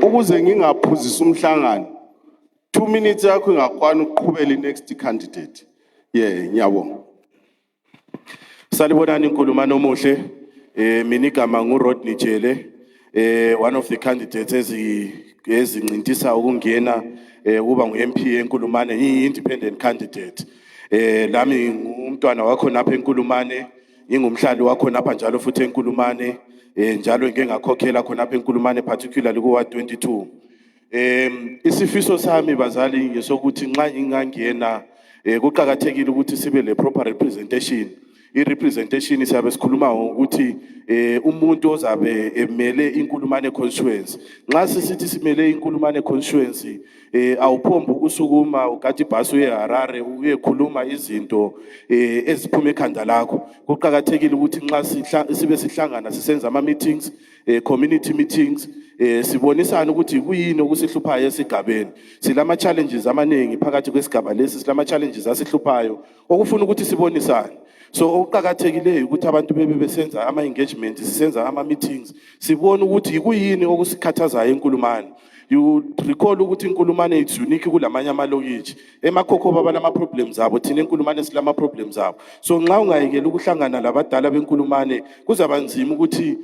Ukuze ngingaphuzisa umhlangano 2 minutes yakho ingakwana ukuqhubela next candidate. Ngiyabonga. Salibonani inkulumano omuhle. Mina igama nguRodney Jele, one of the candidates ezincintisa ukungena kuba ngu-MP eNkulumane, independent candidate. Lami ngumntwana wakho napha eNkulumane, ngingumhlali wakho napha njalo futhi eNkulumane, njalo ngeke ngakhokhela khona napha eNkulumane particularly ku-Ward 22. Isifiso sami bazali ngesokuthi nxa ingangena kuqhakathekile ukuthi sibe le proper representation. I-representation siyabe sikhuluma ukuthi umuntu ozabe emele iNkulumane constituency. Nxa sisithi simele iNkulumane constituency awuphomba ukusukuma ugathi ibhasi uye eHarare uyekhuluma izinto eziphuma ekhanda lakho. Kuqhakathekile ukuthi nxa sibe sihlangana sisenza ama-meetings, community meetings, sibonisana ukuthi kuyini okusihluphayo esigabeni. Silama challenges amaningi phakathi kwesigaba lesi, silama challenges asihluphayo okufuna ukuthi sibonisane. So okuqhakathekileyo ukuthi abantu bebe besenza ama-engagement, sisenza ama-meetings, sibone ukuthi kuyini okusikhathazayo eNkulumane. You recall ukuthi iNkulumane it's unique kulamanye amalokitshi. Emakhokho baba lama problems abo, thina eNkulumane silama problems abo. So nxa ungayekela ukuhlangana labadala beNkulumane kuzaba nzima ukuthi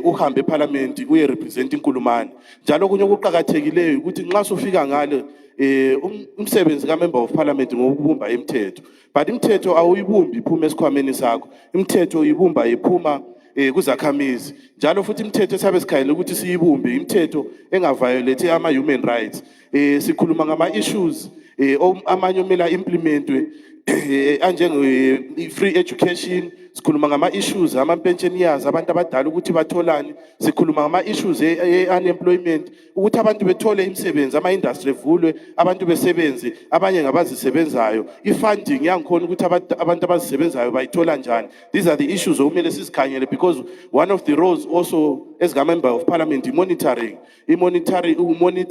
uhambe eParliament uye represent iNkulumane. Njalo kunye okuqhakathekileyo ukuthi nxa sufika ngale umsebenzi ka-member of parliament ngokubumba imithetho, but imithetho awuyibumbi iphuma esikhwameni sakho, imithetho uyibumba iphuma kuzakhamizi. Njalo futhi imithetho esabe sikhayela ukuthi siyibumbe imithetho engaviolate ama-human rights. Sikhuluma ngama-issues amanye omela implementwe free education, sikhuluma ngama-issues ama-pensioners, abantu abadala ukuthi batholani, sikhuluma ngama-issues unemployment, ukuthi abantu bethole imisebenzi, ama-industry evulwe, abantu besebenze, abanye ngabazisebenzayo, i-funding yangikhona ukuthi abantu abazisebenzayo bayithola njani. These are the issues okumele sizikhangele, because one of the roles also as a member of parliament monitoring, monitor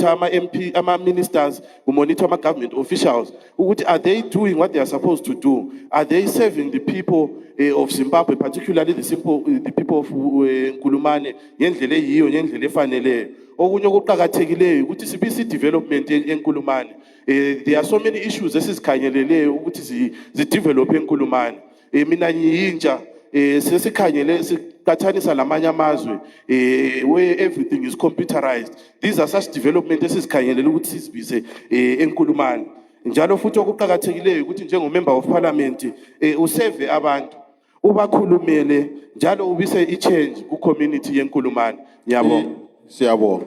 ama-MP, ama-ministers, monitor ama-government officials, ukuthi are they doing what they are supposed to do? Are they serving the people of Zimbabwe, particularly the people of Nkulumane, ngendlela eyiyo, ngendlela efaneleyo? Okunye okuqhakathekileyo ukuthi sibisi development eNkulumane. There are so many issues esizikhanyeleleyo ukuthi zidevelop eNkulumane. Mina ngiyintsha sesikhanyele siqhathanisa lamanye amazwe where everything is computerized. These are such development esizikhanyelele ukuthi sizibise eNkulumane. Njalo futhi okuqhakathekileyo ukuthi njengomember of parliament userve abantu, ubakhulumele, njalo ubise i-change ku community yeNkulumane. Ngiyabonga. Siyabonga.